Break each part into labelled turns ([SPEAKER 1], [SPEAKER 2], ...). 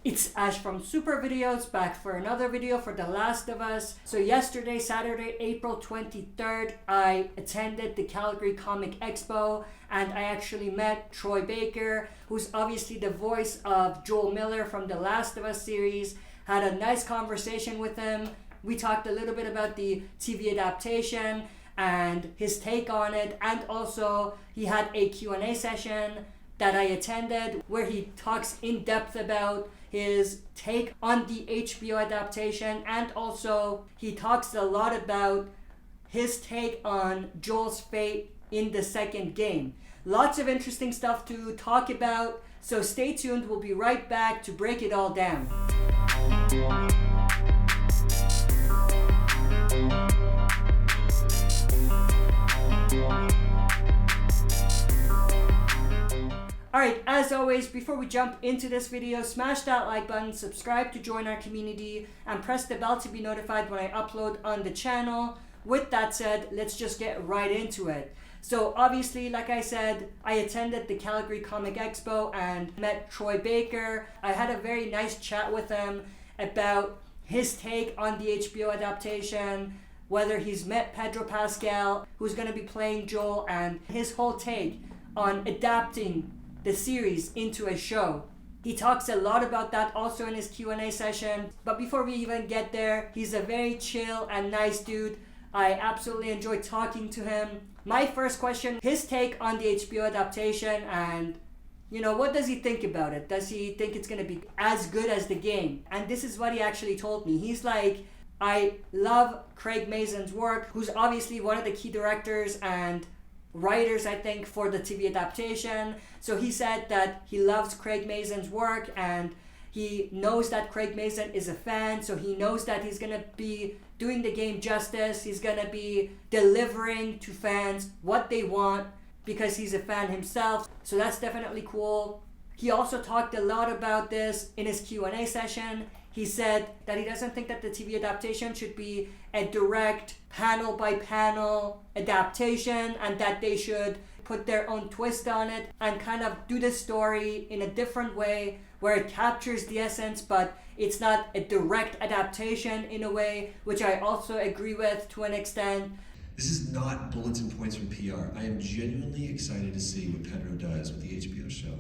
[SPEAKER 1] It's Ash from Super Videos, back for another video for The Last of Us. So yesterday, Saturday, April 23rd, I attended the Calgary Comic Expo and I actually met Troy Baker, who's obviously the voice of Joel Miller from The Last of Us series. Had a nice conversation with him. We talked a little bit about the TV adaptation and his take on it, and also he had a Q&A session that I attended where he talks in depth about his take on the HBO adaptation, and also he talks a lot about his take on Joel's fate in the second game. Lots of interesting stuff to talk about, so stay tuned. We'll be right back to break it all down. Alright, as always, before we jump into this video, smash that like button, subscribe to join our community, and press the bell to be notified when I upload on the channel. With that said, let's just get right into it. So obviously, like I said, I attended the Calgary Comic Expo and met Troy Baker. I had a very nice chat with him about his take on the HBO adaptation, whether he's met Pedro Pascal, who's going to be playing Joel, and his whole take on adapting the series into a show. He talks a lot about that also in his Q&A session. But before we even get there, he's a very chill and nice dude. I absolutely enjoyed talking to him. My first question, his take on the HBO adaptation, and what does he think about it? Does he think it's going to be as good as the game? And this is what he actually told me. He's like, I love Craig Mazin's work, who's obviously one of the key directors and writers, I think, for the TV adaptation. So he said that he loves Craig Mazin's work and he knows that Craig Mazin is a fan, so he knows that he's going to be doing the game justice. He's going to be delivering to fans what they want because he's a fan himself. So that's definitely cool. He also talked a lot about this in his Q&A session. He said that he doesn't think that the TV adaptation should be a direct panel by panel adaptation, and that they should put their own twist on it and kind of do the story in a different way where it captures the essence, but it's not a direct adaptation in a way, which I also agree with to an extent.
[SPEAKER 2] This is not bulletin points from PR. I am genuinely excited to see what Pedro does with the HBO show.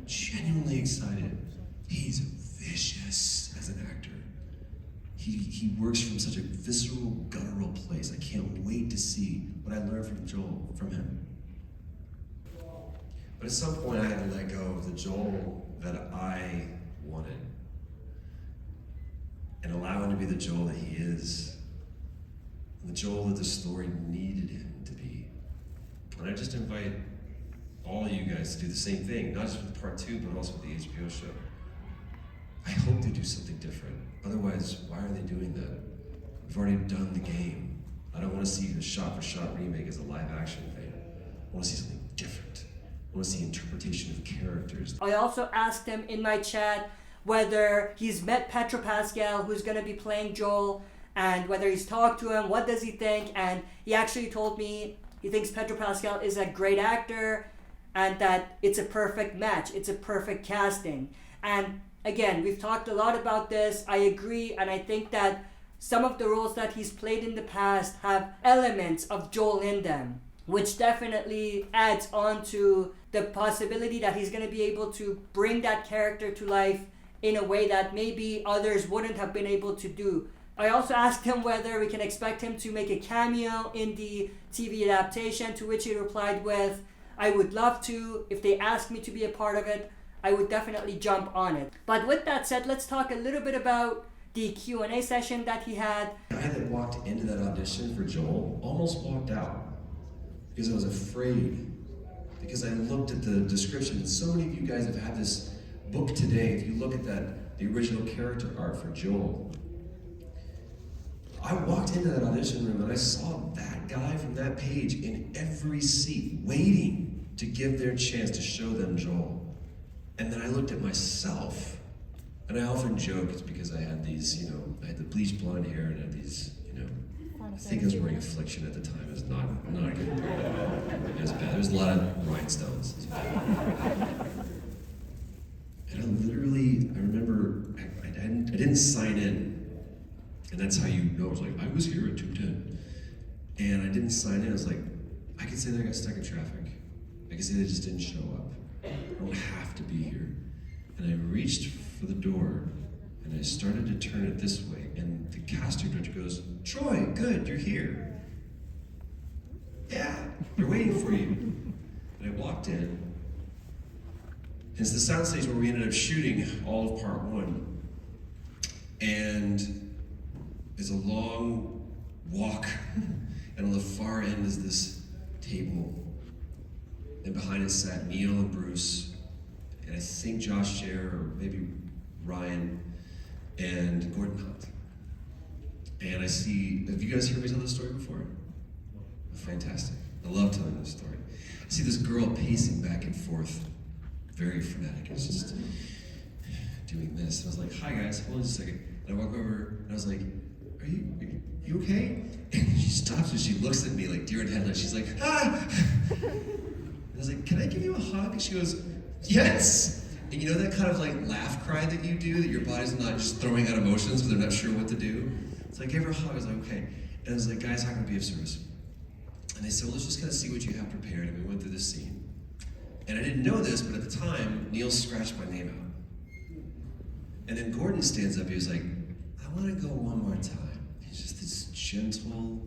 [SPEAKER 2] Genuinely excited. He's vicious as an actor. He works from such a visceral, guttural place. I can't wait to see what I learned from him. But at some point I had to let go of the Joel that I wanted and allow him to be the Joel that he is, and the Joel that the story needed him to be. And I just invite all of you guys to do the same thing, not just with Part 2, but also with the HBO show. I hope they do something different. Otherwise, why are they doing that? We've already done the game. I don't want to see the shot-for-shot remake as a live-action thing. I want to see something different. I want to see interpretation of characters.
[SPEAKER 1] I also asked him in my chat whether he's met Pedro Pascal, who's going to be playing Joel, and whether he's talked to him, what does he think, and he actually told me he thinks Pedro Pascal is a great actor and that it's a perfect match, it's a perfect casting. And again, we've talked a lot about this. I agree, and I think that some of the roles that he's played in the past have elements of Joel in them, which definitely adds on to the possibility that he's going to be able to bring that character to life in a way that maybe others wouldn't have been able to do. I also asked him whether we can expect him to make a cameo in the TV adaptation, to which he replied with, I would love to. If they ask me to be a part of it, I would definitely jump on it. But with that said, let's talk a little bit about the Q&A session that he had.
[SPEAKER 2] I that walked into that audition for Joel almost walked out because I was afraid, because I looked at the description, and so many of you guys have had this book today. If you look at the original character art for Joel, I walked into that audition room and I saw that guy from that page in every seat waiting to give their chance to show them Joel. And then I looked at myself, and I often joke it's because I had these, I had the bleached blonde hair and I had these, I think I was wearing Affliction at the time. It was not a good period. It was bad. There was a lot of rhinestones. And I remember I didn't sign in. And that's how you know. I was like, I was here at 2:10. And I didn't sign in. I was like, I could say that I got stuck in traffic. I could say they just didn't show up. I don't have to be here. And I reached for the door, and I started to turn it this way. And the casting director goes, Troy, good, you're here. Yeah, they're waiting for you. And I walked in. And it's the soundstage where we ended up shooting all of part 1. And it's a long walk. And on the far end is this table. And behind it sat Neil and Bruce, and I think Josh Scher, or maybe Ryan, and Gordon Hunt. And I see, have you guys heard me tell this story before? Fantastic. I love telling this story. I see this girl pacing back and forth, very frenetic. It's just doing this. And I was like, hi guys, hold on just a second. And I walk over, and I was like, are you okay? And she stops and she looks at me like deer in headlights. She's like, ah! And I was like, can I give you a hug? And she goes, yes! And you know that kind of like laugh cry that you do, that your body's not just throwing out emotions, but they're not sure what to do? So I gave her a hug, I was like, okay. And I was like, guys, how can I be of service? And they said, well, let's just kind of see what you have prepared. And we went through this scene. And I didn't know this, but at the time, Neil scratched my name out. And then Gordon stands up, he was like, I want to go one more time. He's just this gentle,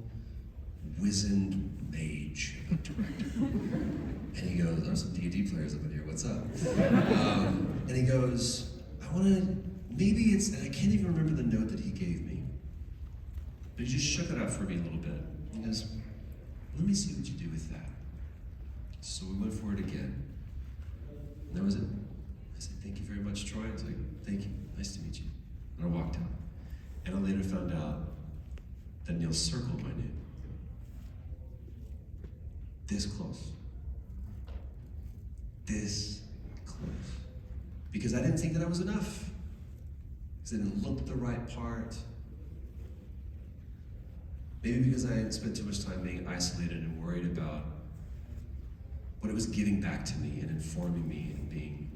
[SPEAKER 2] wizened mage director. And he goes, there's some D&D players up in here, what's up? And he goes, I want to, maybe it's, and I can't even remember the note that he gave me, but he just shook it up for me a little bit. He goes, let me see what you do with that. So we went for it again. And that was it. I said, thank you very much, Troy. I was like, thank you, nice to meet you. And I walked out. And I later found out that Neil circled my name. This close. This close. Because I didn't think that I was enough. Because I didn't look the right part. Maybe because I had spent too much time being isolated and worried about what it was giving back to me and informing me and being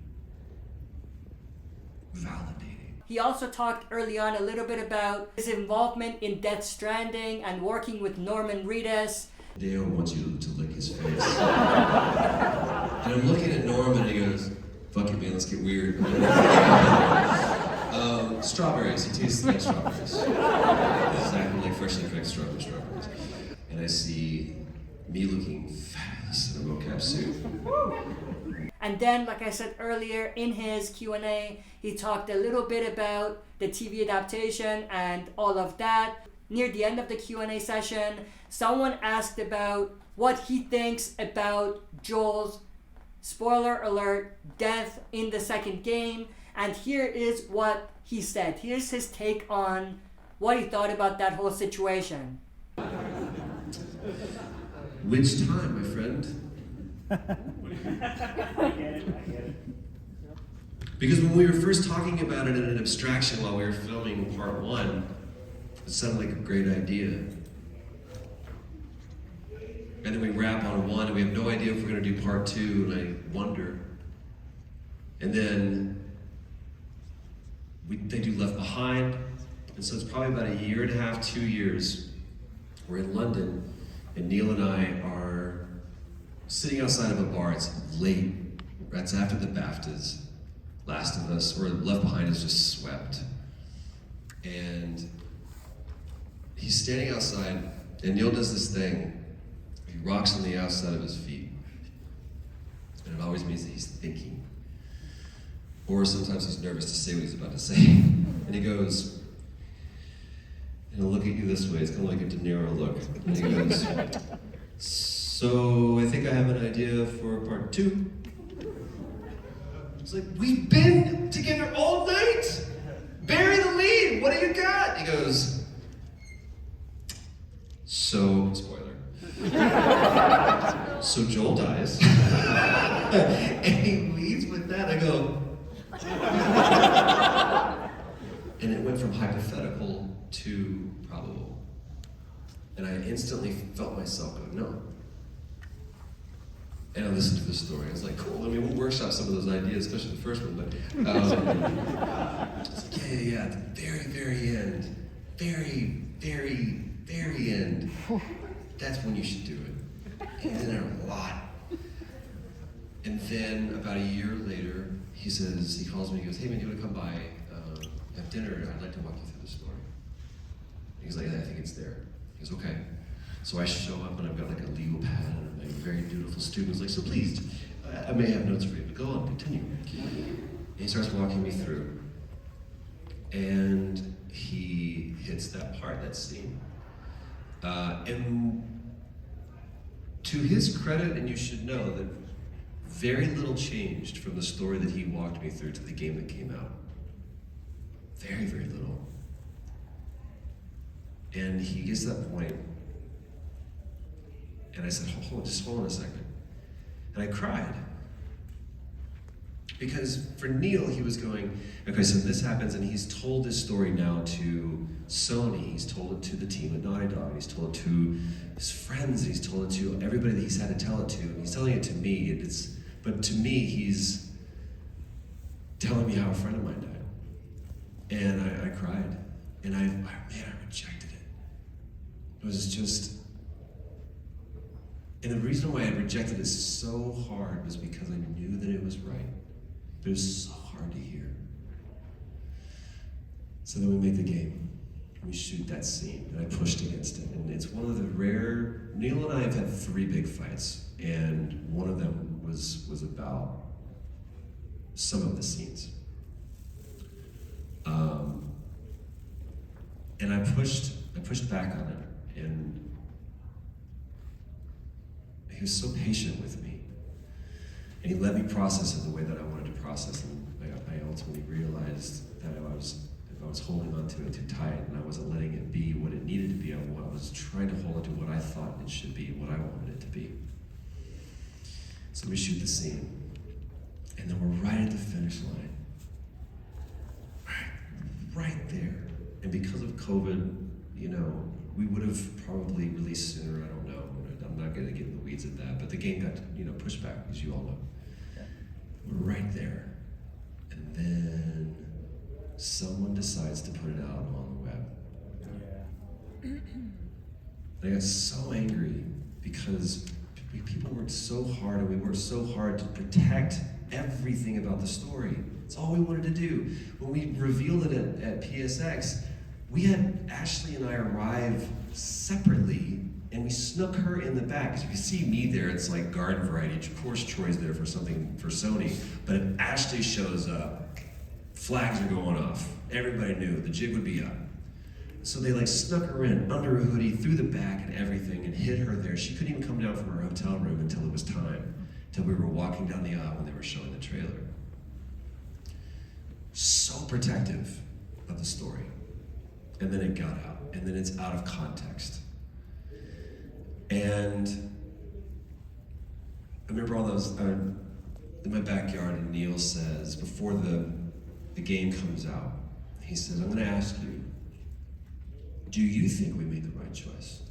[SPEAKER 2] validating.
[SPEAKER 1] He also talked early on a little bit about his involvement in Death Stranding and working with Norman Reedus.
[SPEAKER 2] Deo wants you to lick his face. And I'm looking at Norman and he goes, fuck it man, let's get weird. Strawberries, he tastes like strawberries. Exactly like freshly cracked strawberries. And I see me looking fabulous in a mocap suit.
[SPEAKER 1] And then, like I said earlier, in his Q&A, he talked a little bit about the TV adaptation and all of that. Near the end of the Q&A session, someone asked about what he thinks about Joel's, spoiler alert, death in the second game. And here is what he said. Here's his take on what he thought about that whole situation.
[SPEAKER 2] Which time, my friend?
[SPEAKER 3] I get it.
[SPEAKER 2] Because when we were first talking about it in an abstraction while we were filming part 1, it sounded like a great idea. And then we wrap on 1 and we have no idea if we're going to do part 2, and I wonder. And then they do Left Behind, and so it's probably about a year and a half, 2 years. We're in London, and Neil and I are sitting outside of a bar. It's late. That's after the BAFTAs. Last of Us, or Left Behind, is just swept. And he's standing outside, and Neil does this thing. He rocks on the outside of his feet. And it always means that he's thinking. Or sometimes he's nervous to say what he's about to say. And he goes, and he'll look at you this way. It's kind of like a De Niro look. And he goes, so I think I have an idea for part 2. It's like, we've been together all night. Bury the lead. What do you got? He goes, so, spoiler. So Joel dies. And he leads with that. I go, and it went from hypothetical to probable. And I instantly felt myself go, no. And I listened to the story. I was like, cool, I mean, we'll workshop some of those ideas, especially the first one, but I was like, yeah. At the very, very end. Very, very, very end. That's when you should do it. He's in there a lot. And then about a year later, he calls me, he goes, hey man, you wanna come by, have dinner? I'd like to walk you through the story. He's like, I think it's there. He goes, okay. So I show up and I've got like a legal pad and I'm a very dutiful student. He's like, so please, I may have notes for you, but go on, continue. And he starts walking me through. And he hits that part, that scene. And to his credit, and you should know that very little changed from the story that he walked me through to the game that came out. Very, very little. And he gets to that point, and I said, just hold on a second. And I cried. Because for Neil, he was going, okay, so this happens, and he's told this story now to Sony, he's told it to the team at Naughty Dog, he's told it to his friends, he's told it to everybody that he's had to tell it to, and he's telling it to me, but to me, he's telling me how a friend of mine died. And I cried, and I rejected it. It was just, and the reason why I rejected it so hard was because I knew that it was right. But it was so hard to hear. So then we make the game. We shoot that scene, and I pushed against it. And it's one of the rare, Neil and I have had 3 big fights, and one of them was about some of the scenes. And I pushed back on it, and he was so patient with me. And he let me process it the way that I wanted to process it. And I ultimately realized that I was holding on to it too tight, and I wasn't letting it be what it needed to be. I was trying to hold it to what I thought it should be, what I wanted it to be. So we shoot the scene, and then we're right at the finish line. Right there. And because of COVID, we would have probably released sooner, I don't know. I'm not gonna get in the weeds of that, but the game got, pushed back, as you all know. Yeah. We're right there. And then someone decides to put it out on the web. Yeah. And I got so angry because people worked so hard, and we worked so hard to protect everything about the story. It's all we wanted to do. When we revealed it at PSX, we had Ashley and I arrive separately, and we snuck her in the back. As you can see me there, it's like garden variety. Of course Troy's there for something for Sony, but if Ashley shows up, flags are going off. Everybody knew the jig would be up. So they snuck her in under a hoodie, through the back and everything, and hid her there. She couldn't even come down from her hotel room until it was time, until we were walking down the aisle when they were showing the trailer. So protective of the story. And then it got out, and then it's out of context. And I remember all those, in my backyard, and Neil says, before the game comes out, he says, I'm gonna ask you, do you think we made the right choice?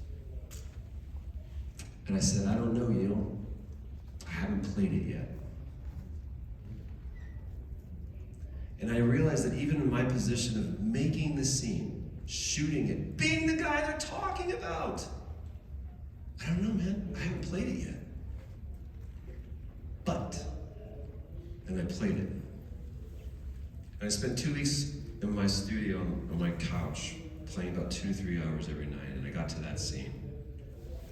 [SPEAKER 2] And I said, I don't know, Neil. I haven't played it yet. And I realized that even in my position of making the scene, shooting it, being the guy they're talking about, I don't know, man. I haven't played it yet. But, and I played it. And I spent 2 weeks in my studio on my couch, playing about 2 to 3 hours every night, and I got to that scene.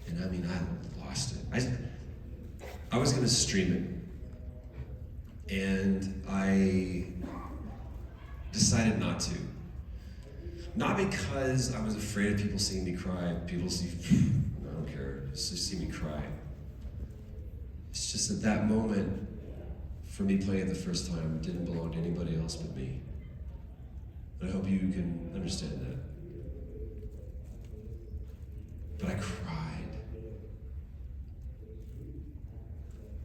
[SPEAKER 2] And I lost it. I was gonna stream it. And I decided not to. Not because I was afraid of people seeing me cry. People see, I don't care, just see me cry. It's just at that moment, for me playing it the first time, it didn't belong to anybody else but me. And I hope you can understand that. But I cried.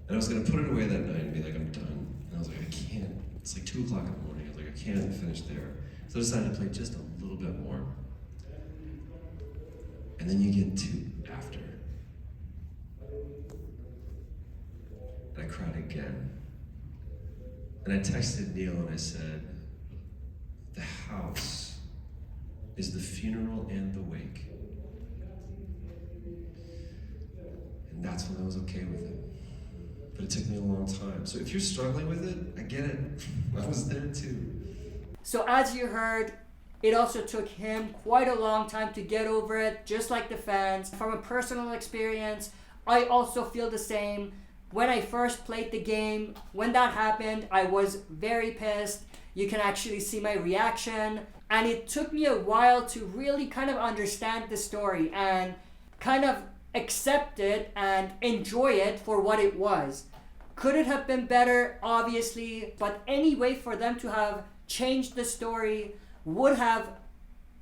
[SPEAKER 2] And I was gonna put it away that night and be like, I'm done. And I was like, I can't. It's like 2 o'clock in the morning. I was like, I can't finish there. So I decided to play just a little bit more. And then you get to after. And I cried again. And I texted Neil and I said, the house is the funeral and the wake. And that's when I was okay with it. But it took me a long time. So if you're struggling with it, I get it. I was there too.
[SPEAKER 1] So as you heard, it also took him quite a long time to get over it, just like the fans. From a personal experience, I also feel the same. When I first played the game, when that happened, I was very pissed. You can actually see my reaction. And it took me a while to really kind of understand the story and kind of accept it and enjoy it for what it was. Could it have been better? Obviously. But any way for them to have changed the story would have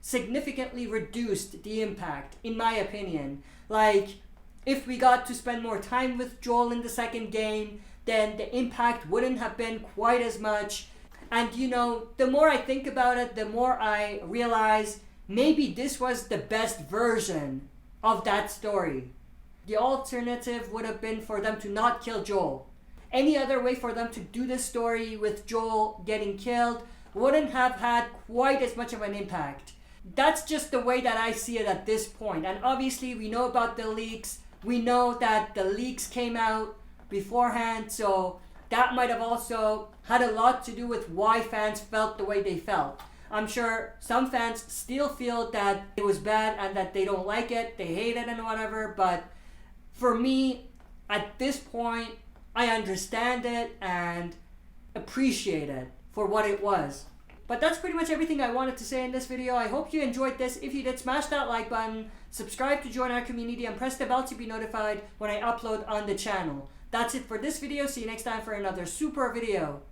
[SPEAKER 1] significantly reduced the impact, in my opinion. Like, if we got to spend more time with Joel in the second game, then the impact wouldn't have been quite as much. And you know, the more I think about it, the more I realize maybe this was the best version of that story. The alternative would have been for them to not kill Joel. Any other way for them to do this story with Joel getting killed wouldn't have had quite as much of an impact. That's just the way that I see it at this point. And obviously we know about the leaks. We know that the leaks came out beforehand, so that might have also had a lot to do with why fans felt the way they felt. I'm sure some fans still feel that it was bad and that they don't like it, they hate it and whatever, but for me, at this point, I understand it and appreciate it for what it was. But that's pretty much everything I wanted to say in this video. I hope you enjoyed this. If you did, smash that like button, subscribe to join our community, and press the bell to be notified when I upload on the channel. That's it for this video. See you next time for another super video.